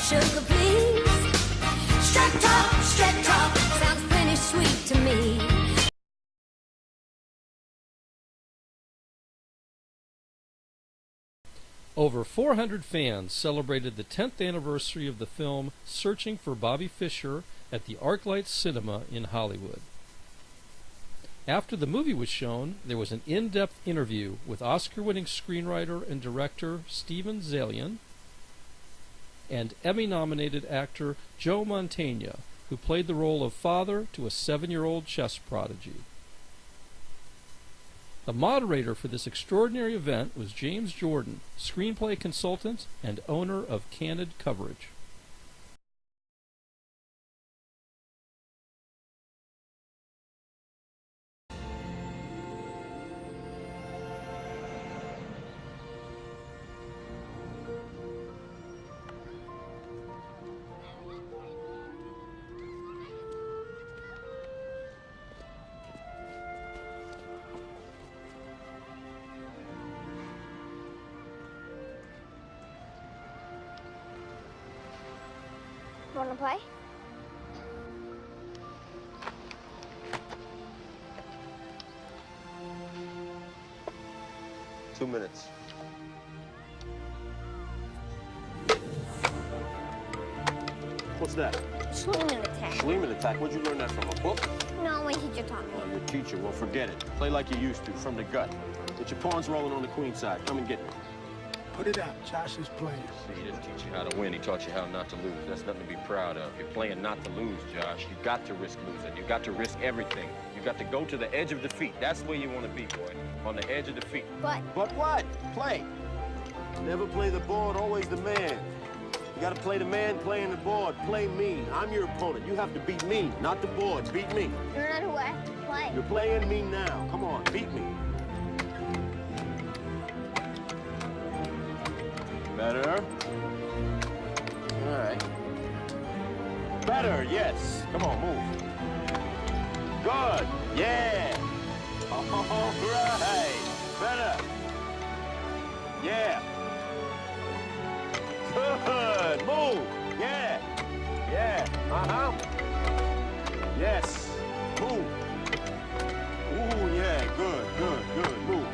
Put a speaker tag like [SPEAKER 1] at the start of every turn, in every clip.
[SPEAKER 1] sugar, please. Straight talk, sounds plenty sweet to me.
[SPEAKER 2] Over 400 fans celebrated the 10th anniversary of the film Searching for Bobby Fischer at the ArcLight Cinema in Hollywood. After the movie was shown, there was an in-depth interview with Oscar-winning screenwriter and director Steven Zaillian and Emmy-nominated actor Joe Mantegna, who played the role of father to a 7-year-old chess prodigy. The moderator for this extraordinary event was James Jordan, screenplay consultant and owner of Candid Coverage.
[SPEAKER 3] Want to play?
[SPEAKER 4] Two minutes. What's that?
[SPEAKER 3] Screaming attack.
[SPEAKER 4] Screaming attack? Where'd you learn that from? A book?
[SPEAKER 3] No, my teacher taught me.
[SPEAKER 4] Oh, your teacher. Well, forget it. Play like you used to, from the gut. Get your pawns rolling on the queen side. Come and get me.
[SPEAKER 5] Put it out. Josh is playing.
[SPEAKER 4] See, he didn't teach you how to win. He taught you how not to lose. That's nothing to be proud of. You're playing not to lose, Josh. You got to risk losing. You got to risk everything. You got to go to the edge of defeat. That's where you want to be, boy. On the edge of defeat.
[SPEAKER 3] But
[SPEAKER 4] what? Play. Never play the board, always the man. You got to play the man playing the board. Play me. I'm your opponent. You have to beat me, not the board. Beat me.
[SPEAKER 3] you're not who I have to play.
[SPEAKER 4] You're playing me now. Come on, beat me. Better. All right. Better, yes. Come on, move. Good. Yeah. All right. Better. Yeah. Good. Move. Yeah. Yeah. Uh-huh. Yes. Move. Ooh, yeah. Good. Move.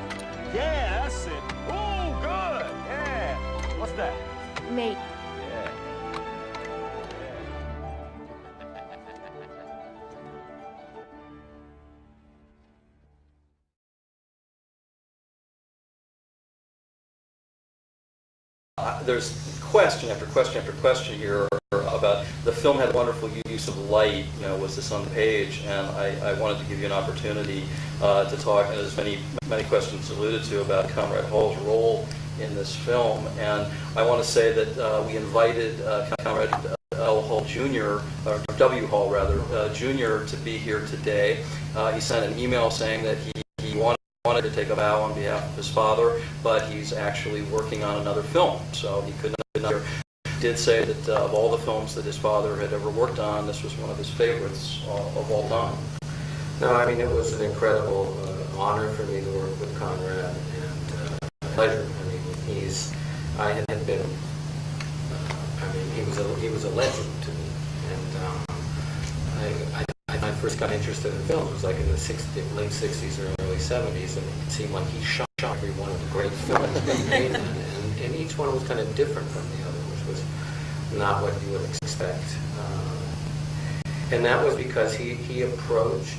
[SPEAKER 4] Yeah, that's it. Ooh, good. Yeah. What's that?
[SPEAKER 3] Mate.
[SPEAKER 4] Yeah.
[SPEAKER 6] There's question after question after question here about the film had wonderful use of light, was this on the page, and I wanted to give you an opportunity to talk, and as many questions alluded to, about Comrade Hall's role in this film. And I want to say that we invited Comrade L. Hall Jr., or W. Hall rather, Jr. to be here today. He sent an email saying that he wanted to take a bow on behalf of his father, but he's actually working on another film, so he could not hear. Did say that of all the films that his father had ever worked on, this was one of his favorites of all time.
[SPEAKER 7] No, I mean, it was an incredible honor for me to work with Conrad, and pleasure. I mean, I had been, he was a legend to me, and I first got interested in film. It was like in the late 60s or early 70s, and it seemed like he shot every one of the great films that he made, and each one was kind of different from the other, which was not what you would expect. And that was because he approached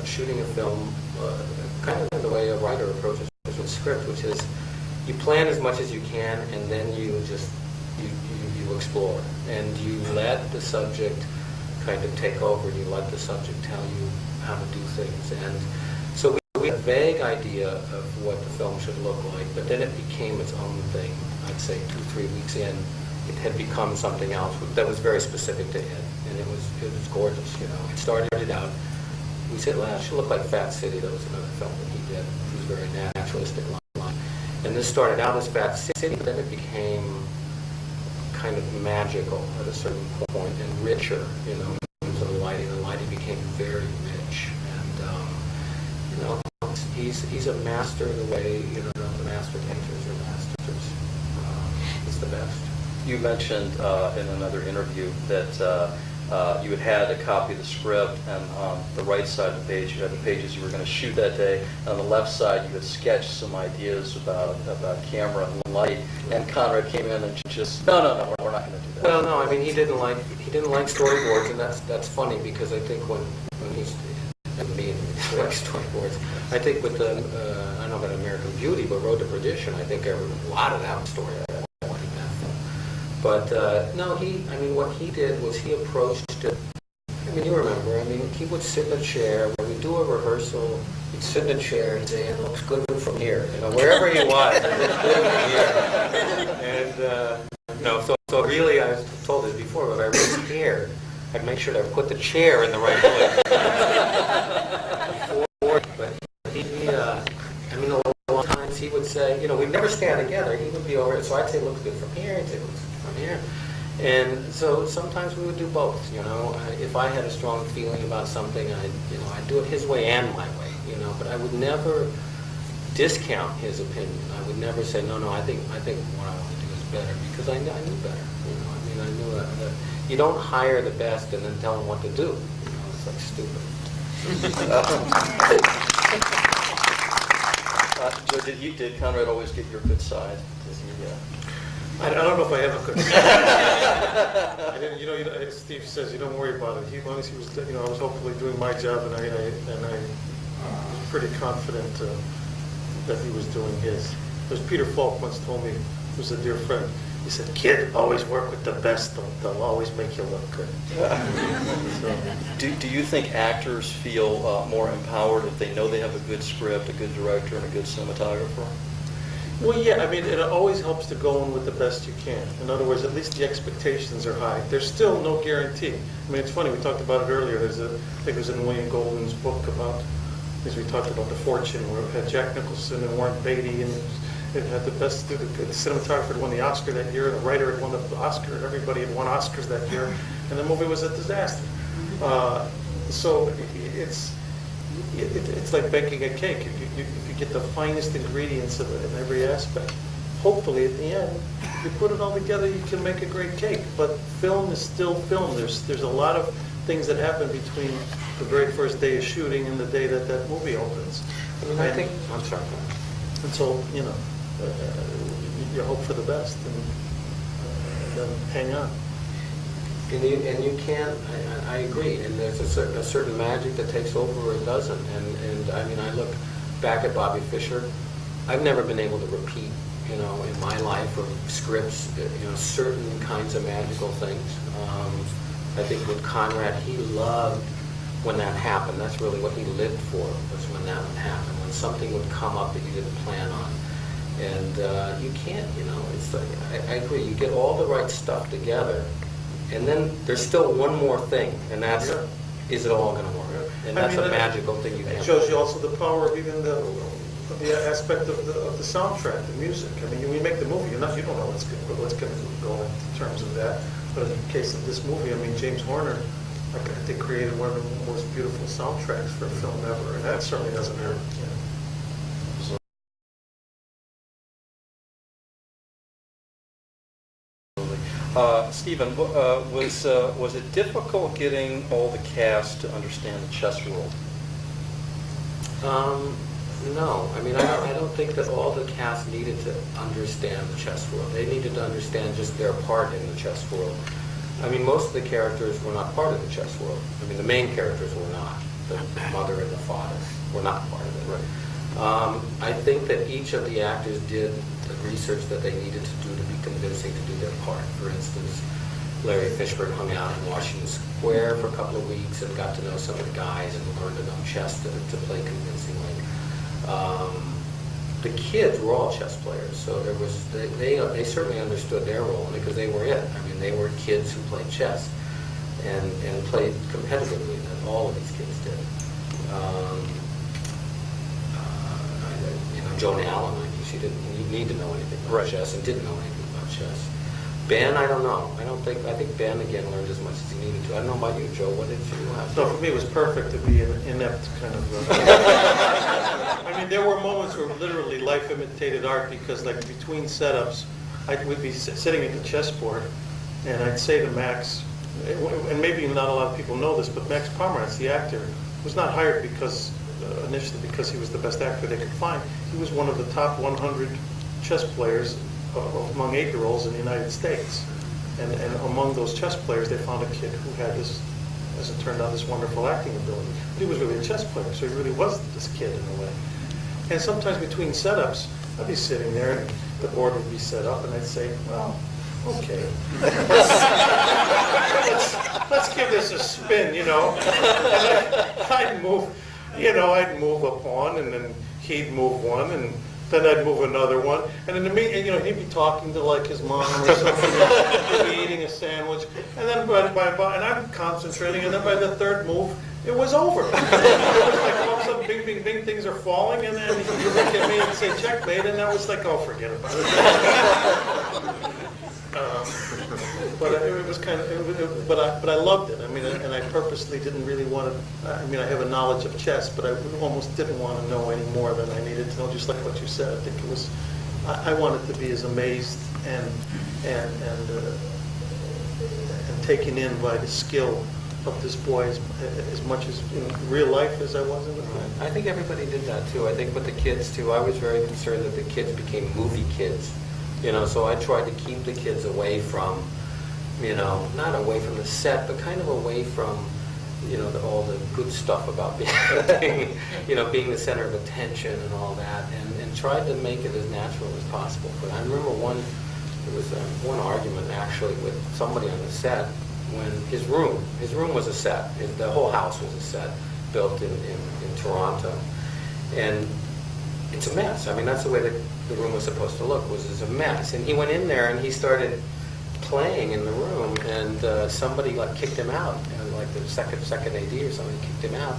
[SPEAKER 7] shooting a film kind of the way a writer approaches a script, which is you plan as much as you can, and then you just you explore, and you let the subject kind of take over. You let the subject tell you how to do things, and so we had a vague idea of what the film should look like, but then it became its own thing. I'd say 2-3 weeks in, it had become something else that was very specific to it, and it was gorgeous. It started out. We said, well, it should look like Fat City. That was another film that he did. It was very naturalistic line. And this started out as Fat City, but then it became kind of magical at a certain point and richer, in terms of the lighting. The lighting became very rich, and he's a master the way the master painters are masters. He's the best.
[SPEAKER 6] You mentioned in another interview that you had a copy of the script, and on the right side of the page you had the pages you were going to shoot that day, and on the left side you had sketched some ideas about camera and light, and Conrad came in and just, no, we're not going to do that.
[SPEAKER 7] Well, no, I mean, he didn't like storyboards, and that's funny, because I think when he's, me like storyboards, I think with the, I don't know about American Beauty, but Road to Perdition, I think a lot of that was story. But no, what he did was he approached it. I mean, you remember, he would sit in a chair, when we do a rehearsal, he'd sit in a chair and say, it looks good from here, wherever he was, it looked good from here. And, so really, I was told this before, but I was scared. I'd make sure to put the chair in the right place. But he a lot of times he would say, we'd never stand together. He would be over it, so I'd say, it looks good from here, he'd say, it looks good from here. And so sometimes we would do both, If I had a strong feeling about something, I'd do it his way and my way, But I would never discount his opinion. I would never say, no, I think what I want to do is better, because I knew better, I knew that you don't hire the best and then tell them what to do, It's like stupid.
[SPEAKER 6] Joe, did Conrad always get your good side?
[SPEAKER 8] I don't know if I have a good side. I didn't, as Steve says, you don't worry about it. As long as he was, I was hopefully doing my job, and I was pretty confident that he was doing his. As Peter Falk once told me, who's a dear friend, he said, "Kid, always work with the best. They'll always make you look good." So,
[SPEAKER 6] do you think actors feel more empowered if they know they have a good script, a good director, and a good cinematographer?
[SPEAKER 8] well, yeah, it always helps to go in with the best you can. In other words, at least the expectations are high. There's still no guarantee. It's funny, we talked about it earlier. I think it was in William Goldman's book about, as we talked about The Fortune, where it had Jack Nicholson and Warren Beatty, and it had the best, the cinematographer had won the Oscar that year, the writer had won the Oscar, and everybody had won Oscars that year, and the movie was a disaster. So it's like baking a cake. If you get the finest ingredients of it in every aspect, hopefully at the end, you put it all together, you can make a great cake. But film is still film. There's a lot of things that happen between the very first day of shooting and the day that that movie opens.
[SPEAKER 7] I think, I'm sorry.
[SPEAKER 8] And so, you hope for the best and then hang on.
[SPEAKER 7] And you can't, I agree, and there's a certain magic that takes over or it doesn't. And I look back at Bobby Fischer, I've never been able to repeat, in my life of scripts, certain kinds of magical things. I think with Conrad, he loved when that happened. That's really what he lived for, was when that would happen, when something would come up that you didn't plan on. And you can't, it's like, I agree, you get all the right stuff together, and then there's still one more thing, and that's, is it all going to work? And that's a magical thing you can't.
[SPEAKER 8] It shows you also the power of even the aspect of the soundtrack, the music. When you make the movie, you don't know what's going to go in terms of that. But in the case of this movie, James Horner, I think, created one of the most beautiful soundtracks for a film ever, and that certainly doesn't hurt.
[SPEAKER 6] Steven, was it difficult getting all the cast to understand the chess world?
[SPEAKER 7] No. I don't think that all the cast needed to understand the chess world. They needed to understand just their part in the chess world. Most of the characters were not part of the chess world. The main characters were not. The mother and the father were not part of it.
[SPEAKER 6] Right.
[SPEAKER 7] I think that each of the actors did the research that they needed to do to be convincing to do their part. For instance, Larry Fishburne hung out in Washington Square for a couple of weeks and got to know some of the guys and learned enough chess to play convincingly. The kids were all chess players, so they certainly understood their role because they were it. They were kids who played chess and played competitively. And all of these kids did. Joan Allen, she didn't need to know anything about chess and didn't know anything about chess. Ben, I don't know. I think Ben, again, learned as much as he needed to. I don't know about you, Joe. What did you have?
[SPEAKER 8] No, for me, it was perfect to be an inept kind of... there were moments where literally life imitated art because, between setups, we'd be sitting at the chessboard, and I'd say to Max, and maybe not a lot of people know this, but Max Pomerantz, the actor, was not hired because initially because he was the best actor they could find. He was one of the top 100 chess players among 8-year-olds in the United States. And among those chess players, they found a kid who had this, as it turned out, this wonderful acting ability. But he was really a chess player, so he really was this kid in a way. And sometimes between setups, I'd be sitting there, and the board would be set up, and I'd say, well, okay. Let's give this a spin, you know. And I'd move a pawn, and then he'd move one, and then I'd move another one. And in the meantime, you know, he'd be talking to like his mom or something, he'd be eating a sandwich, and then and I'm concentrating, and then by the third move, it was over. It was like all of a sudden, bing, bing, bing, things are falling, and then you look at me and say checkmate, and I was like, oh, forget about it. But it was kind of, but I loved it. I mean, and I purposely didn't really want to. I mean, I have a knowledge of chess, but I almost didn't want to know any more than I needed to know. Just like what you said, I think it was. I wanted to be as amazed and taken in by the skill of this boy as much as in real life as I was in the film.
[SPEAKER 7] I think everybody did that too. I think with the kids too. I was very concerned that the kids became movie kids. You know, so I tried to keep the kids away from, you know, not away from the set, but kind of away from, you know, all the good stuff about being, you know, being the center of attention and all that, and tried to make it as natural as possible. But I remember there was one argument actually with somebody on the set when his room was a set. The whole house was a set built in Toronto, and it's a mess. I mean, that's the way the room was supposed to look, was as a mess. And he went in there and he started playing in the room, and somebody like kicked him out, and like the second AD or something kicked him out.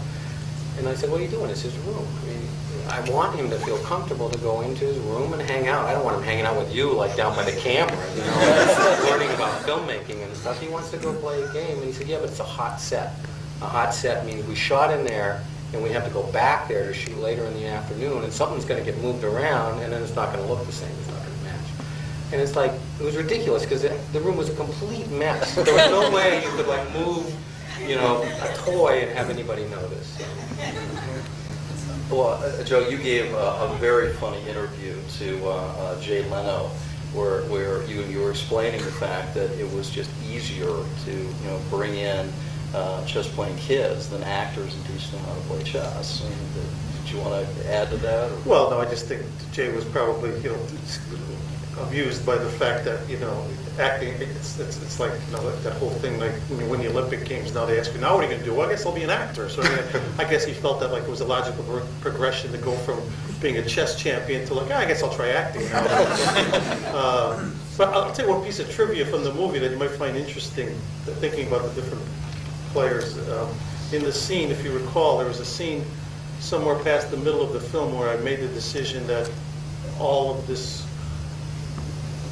[SPEAKER 7] And I said, what are you doing? It's his room. I mean, I want him to feel comfortable to go into his room and hang out. I don't want him hanging out with you like down by the camera, you know, learning about filmmaking and stuff. He wants to go play a game. And he said, yeah, but it's a hot set. A hot set means we shot in there, and we have to go back there to shoot later in the afternoon, and something's going to get moved around, and then it's not going to look the same. It's not going to match. And it's like, it was ridiculous, because the room was a complete mess. There was no way you could like move, you know, a toy and have anybody notice. So.
[SPEAKER 6] Well, Joe, you gave a very funny interview to Jay Leno, where you were explaining the fact that it was just easier to, you know, bring in chess-playing kids than actors and teach them how to play chess. And, did you want to add to that? Or?
[SPEAKER 8] Well, no, I just think Jay was probably, you know, amused by the fact that, you know, acting, it's like, you know, that whole thing, like when you win the Olympic Games, now they ask you, now what are you going to do? Well, I guess I'll be an actor. So I guess he felt that like it was a logical progression to go from being a chess champion to like, I guess I'll try acting now. But I'll tell you one piece of trivia from the movie that you might find interesting, thinking about the different players. In the scene, if you recall, there was a scene somewhere past the middle of the film where I made the decision that all of this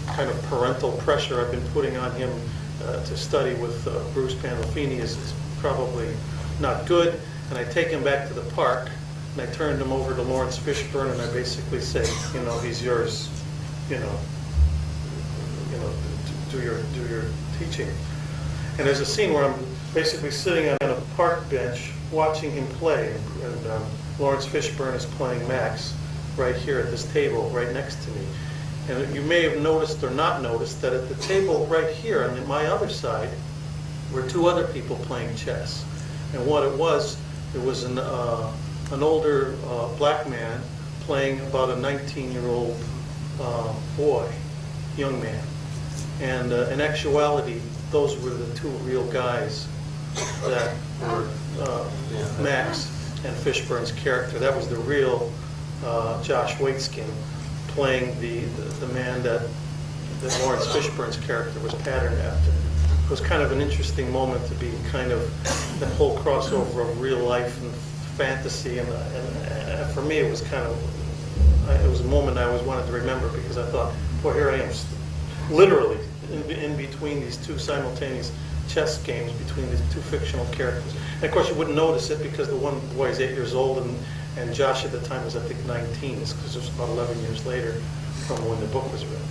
[SPEAKER 8] kind of parental pressure I've been putting on him to study with Bruce Pandolfini is probably not good. And I take him back to the park, and I turned him over to Lawrence Fishburne, and I basically say, you know, he's yours, you know, do your teaching. And there's a scene where I'm basically sitting on a park bench watching him play, and Lawrence Fishburne is playing Max right here at this table right next to me. And you may have noticed or not noticed that at the table right here on my other side were two other people playing chess. And what it was an older black man playing about a 19-year-old boy, young man. And in actuality, those were the two real guys that were Max and Fishburne's character. That was the real Josh Waitzkin playing the man that Lawrence Fishburne's character was patterned after. It was kind of an interesting moment to be kind of that whole crossover of real life and fantasy, and for me it was kind of, it was a moment I always wanted to remember, because I thought, boy, here I am, literally in between these two simultaneous chess games between these two fictional characters. And of course you wouldn't notice it because the one boy is 8 years old and Josh at the time was, I think, 19, because it was about 11 years later from when the book was written.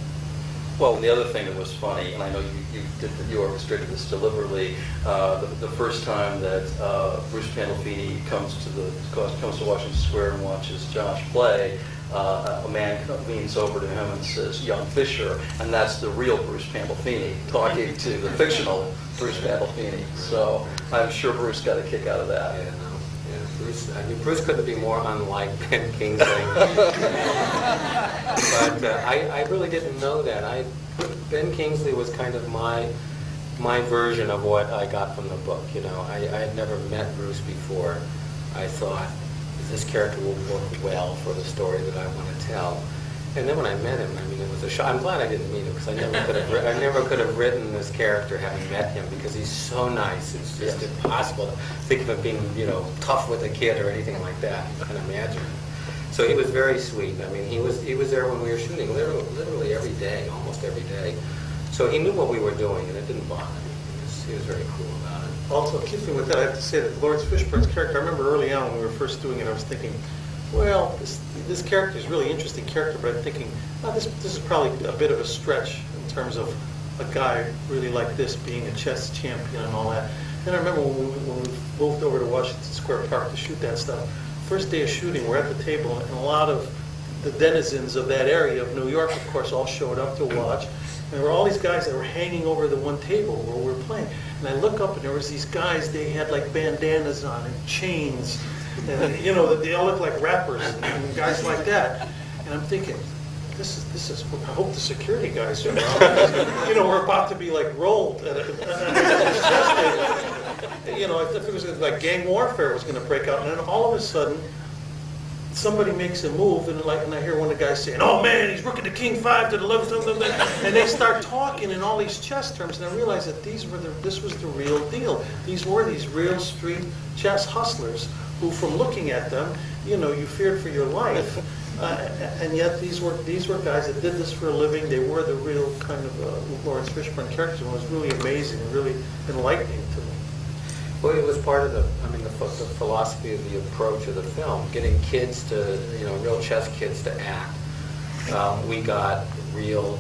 [SPEAKER 6] Well, the other thing that was funny, and I know you orchestrated this deliberately, the first time that Bruce Pandolfini comes to Washington Square and watches Josh play, a man leans over to him and says, "Young Fisher," and that's the real Bruce Pandolfini talking to the fictional Bruce Pandolfini. So I'm sure Bruce got a kick out of that.
[SPEAKER 7] Yeah, no. Yeah, Bruce couldn't be more unlike Ben Kingsley. But I really didn't know that. Ben Kingsley was kind of my version of what I got from the book. You know, I had never met Bruce before. I thought this character will work well for the story that I want to tell. And then when I met him, I mean, it was a shock. I'm glad I didn't meet him because I never could have written this character having met him because he's so nice. It's just impossible to think of him being, you know, tough with a kid or anything like that. You can imagine. So he was very sweet. I mean, he was there when we were shooting, literally every day, almost every day. So he knew what we were doing, and it didn't bother me. He was very cool about it.
[SPEAKER 8] Also, keeping with that, I have to say that Lawrence Fishburne's character, I remember early on when we were first doing it, I was thinking, well, this character is a really interesting character, but I'm thinking, oh, this is probably a bit of a stretch in terms of a guy really like this being a chess champion and all that. And I remember when we moved over to Washington Square Park to shoot that stuff, first day of shooting, we're at the table, and a lot of the denizens of that area of New York, of course, all showed up to watch. And there were all these guys that were hanging over the one table where we were playing. And I look up, and there was these guys, they had like bandanas on and chains. And, you know, they all look like rappers and guys like that. And I'm thinking, this is. I hope the security guys are around. You know, we're about to be like rolled. You know, I thought it was like gang warfare was going to break out. And then all of a sudden, somebody makes a move, and I hear one of the guys saying, "Oh man, he's rooking the king 5 to the 11th," and they start talking in all these chess terms, and I realized that this was the real deal. These were these real street chess hustlers who, from looking at them, you know, you feared for your life, and yet these were guys that did this for a living. They were the real kind of Lawrence Fishburne characters, and it was really amazing and really enlightening to me.
[SPEAKER 7] Well, it was part of the philosophy of the approach of the film, getting kids to, you know, real chess kids to act. We got the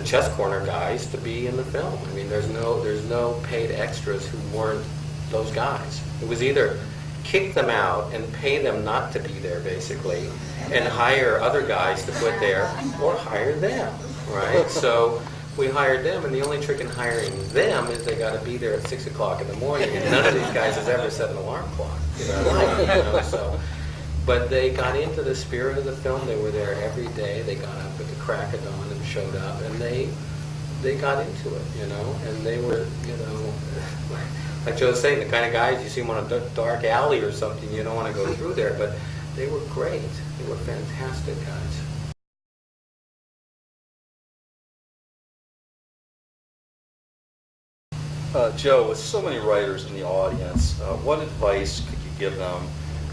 [SPEAKER 7] chess corner guys to be in the film. I mean, there's no paid extras who weren't those guys. It was either kick them out and pay them not to be there, basically, and hire other guys to put there, or hire them, right? So we hired them, and the only trick in hiring them is they got to be there at 6 o'clock in the morning, and none of these guys has ever set an alarm clock. You know, so, but they got into the spirit of the film. They were there every day. They got up at the crack of dawn and showed up, and they got into it, you know, and they were, you know, like Joe was saying, the kind of guys you see them on a dark alley or something, you don't want to go through there, but they were great. They were fantastic guys.
[SPEAKER 6] Joe, with so many writers in the audience, what advice could you give them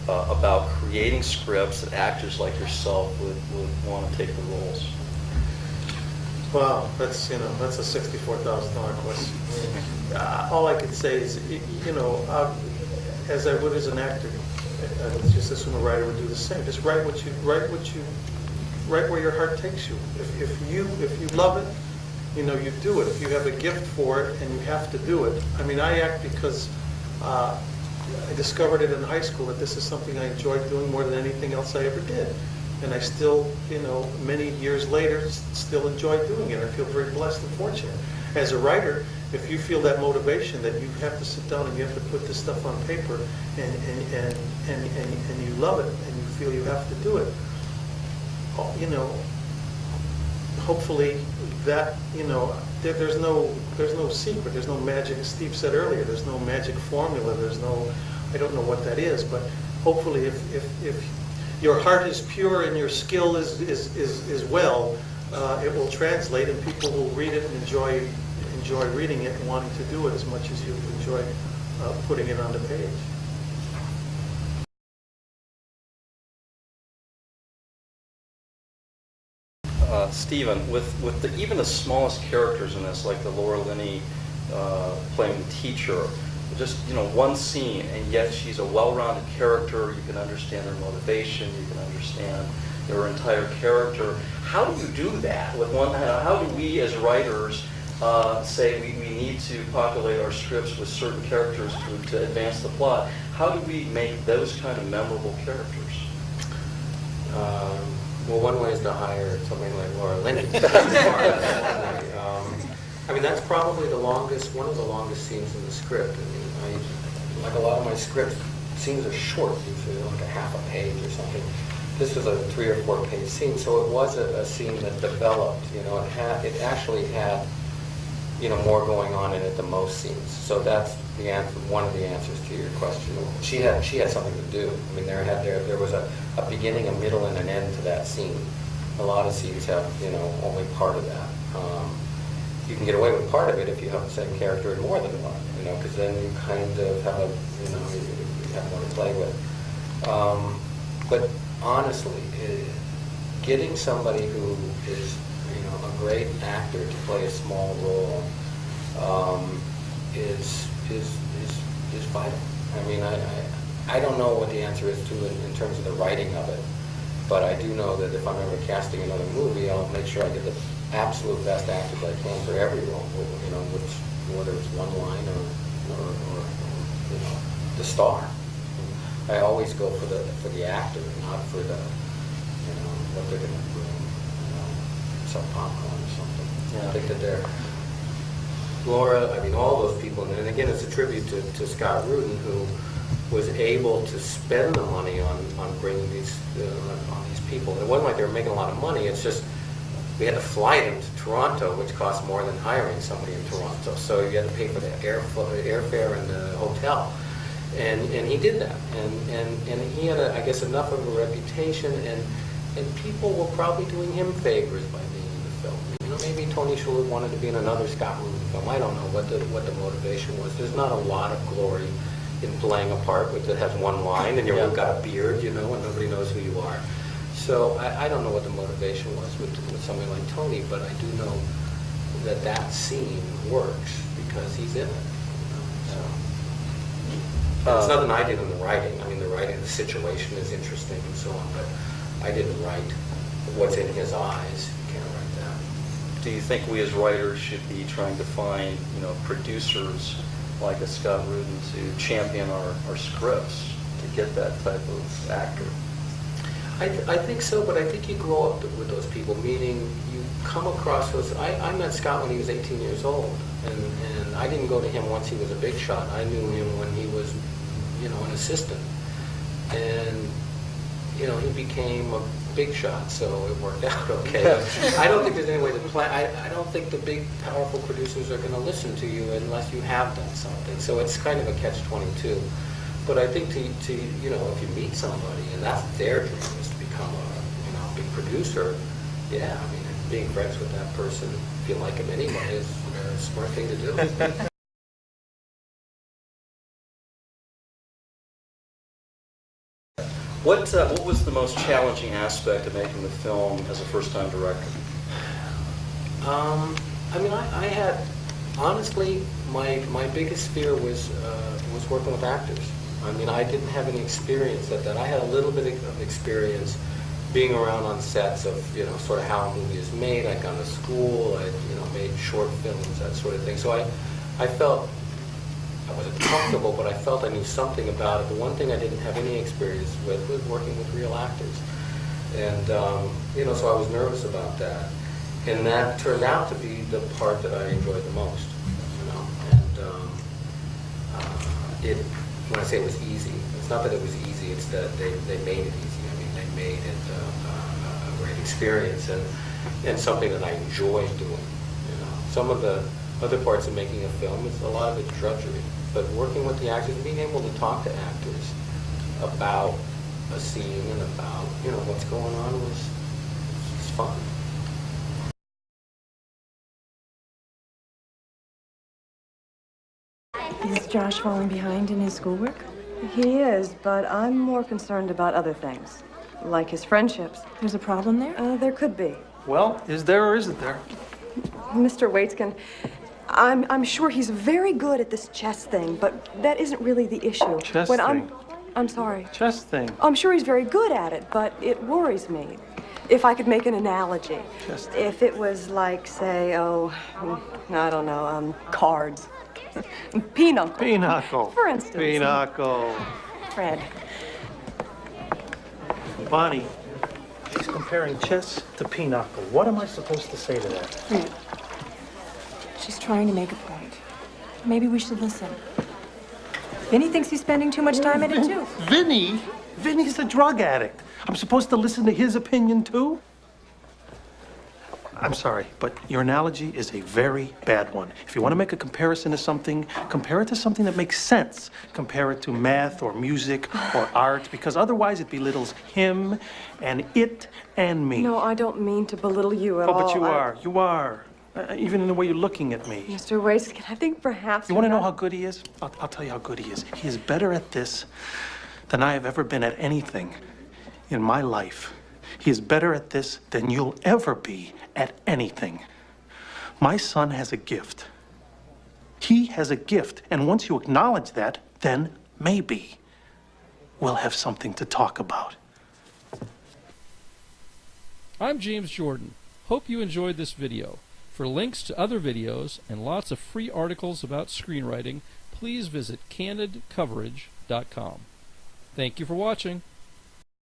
[SPEAKER 6] about creating scripts that actors like yourself would want to take the roles?
[SPEAKER 8] Wow, that's a $64,000 question. All I can say is, you know, as I would as an actor, I would just assume a writer would do the same. Just write where your heart takes you. If you love it, you know, you do it. If you have a gift for it and you have to do it. I mean, I act because I discovered it in high school that this is something I enjoyed doing more than anything else I ever did. And I still, you know, many years later, still enjoy doing it. I feel very blessed and fortunate. As a writer, if you feel that motivation that you have to sit down and you have to put this stuff on paper and you love it and you feel you have to do it, you know, hopefully that, you know, there's no secret, there's no magic. As Steve said earlier, there's no magic formula. I don't know what that is, but hopefully if your heart is pure and your skill is well, it will translate, and people will read it and enjoy reading it and wanting to do it as much as you enjoy putting it on the page.
[SPEAKER 6] Steven, with even the smallest characters in this, like the Laura Linney playing the teacher, just, you know, one scene, and yet she's a well-rounded character. You can understand her motivation. You can understand, their entire character. How do you do that with one? How do we as writers say we need to populate our scripts with certain characters to advance the plot? How do we make those kind of memorable characters?
[SPEAKER 7] Well, one way is to hire somebody like Laura Linney. I mean, that's probably one of the longest scenes in the script. I mean, like a lot of my scripts, scenes are short, usually like a half a page or something. This was a 3 or 4 page scene, so it was a scene that developed. It actually had, more going on in it than most scenes. So that's the answer, one of the answers to your question. She had something to do. I mean, there was a beginning, a middle, and an end to that scene. A lot of scenes have, only part of that. You can get away with part of it if you have the same character in more than one, because then you kind of have you have more to play with. But honestly, getting somebody who is, a great actor to play a small role is vital. I mean, I don't know what the answer is to it in terms of the writing of it, but I do know that if I'm ever casting another movie, I'll make sure I get the absolute best actors I can for every role, whether it's one line or the star. I always go for the actor, not for the what they're going to bring, some popcorn or something. Yeah. I think that they're Laura. I mean, all those people, and again, it's a tribute to Scott Rudin, who was able to spend the money on bringing these on these people. It wasn't like they were making a lot of money. It's just we had to fly them to Toronto, which cost more than hiring somebody in Toronto. So you had to pay for the airfare and the hotel. And he did that. And he had, I guess, enough of a reputation, and people were probably doing him favors by being in the film. Maybe Tony Shalhoub wanted to be in another Scott Rudin film. I don't know what the motivation was. There's not a lot of glory in playing a part that has one line, and you've got a beard, and nobody knows who you are. So I don't know what the motivation was with somebody like Tony, but I do know that scene works because he's in it. It's nothing I did in the writing. I mean, the writing of the situation is interesting and so on, but I didn't write what's in his eyes. You can't write that.
[SPEAKER 6] Do you think we as writers should be trying to find, producers like a Scott Rudin to champion our scripts to get that type of actor?
[SPEAKER 7] I think so, but I think you grow up with those people, meaning you come across those. I met Scott when he was 18 years old, and I didn't go to him once he was a big shot. I knew him when he was, an assistant. And, he became a big shot, so it worked out okay. I don't think there's any way to plan. I don't think the big, powerful producers are going to listen to you unless you have done something. So it's kind of a catch-22. But I think if you meet somebody and that's their dream is to become a big producer, yeah, I mean, being friends with that person, if you like him anyway, is a smart thing to do.
[SPEAKER 6] What was the most challenging aspect of making the film as a first-time director?
[SPEAKER 7] I mean, I had, honestly, my biggest fear was working with actors. I mean, I didn't have any experience at that. I had a little bit of experience being around on sets of, sort of how a movie is made. I'd gone to school, I'd, made short films, that sort of thing. So I felt, I wasn't comfortable, but I felt I knew something about it. The one thing I didn't have any experience with was working with real actors. And, so I was nervous about that. And that turned out to be the part that I enjoyed the most, And when I say it was easy, it's not that it was easy, it's that they made it easy. I mean, they made it a great experience and something that I enjoyed doing. Some of the other parts of making a film, a lot of it's drudgery. But working with the actors and being able to talk to actors about a scene and about, what's going on was fun.
[SPEAKER 9] Is Josh falling behind in his schoolwork? He is, but I'm more concerned about other things, like his friendships. There's a problem there? There could be.
[SPEAKER 5] Well, is there or isn't there?
[SPEAKER 9] Mr. Waitskin, I'm sure he's very good at this chess thing, but that isn't really the issue.
[SPEAKER 5] Chess thing?
[SPEAKER 9] I'm sorry.
[SPEAKER 5] Chess thing.
[SPEAKER 9] I'm sure he's very good at it, but it worries me. If I could make an analogy.
[SPEAKER 5] Just-
[SPEAKER 9] If it was like, say, I don't know, cards. Pinochle.
[SPEAKER 5] Pinochle.
[SPEAKER 9] For instance.
[SPEAKER 5] Pinochle.
[SPEAKER 9] Fred.
[SPEAKER 5] Bonnie, she's comparing chess to pinochle. What am I supposed to say to that?
[SPEAKER 9] She's trying to make a point. Maybe we should listen. Vinny thinks he's spending too much time at it, too.
[SPEAKER 5] Vinny? Vinny's a drug addict. I'm supposed to listen to his opinion, too? I'm sorry, but your analogy is a very bad one. If you want to make a comparison to something, compare it to something that makes sense. Compare it to math or music or art, because otherwise it belittles him and it and me.
[SPEAKER 9] No, I don't mean to belittle you at
[SPEAKER 5] Oh,
[SPEAKER 9] all.
[SPEAKER 5] but you are. You are. Even in the way you're looking at me.
[SPEAKER 9] Mr. Waitskin, I think perhaps...
[SPEAKER 5] You want to know how good he is? I'll tell you how good he is. He is better at this than I have ever been at anything in my life. He is better at this than you'll ever be at anything. My son has a gift. He has a gift, and once you acknowledge that, then maybe we'll have something to talk about.
[SPEAKER 2] I'm James Jordan. Hope you enjoyed this video. For links to other videos and lots of free articles about screenwriting, please visit candidcoverage.com. Thank you for watching.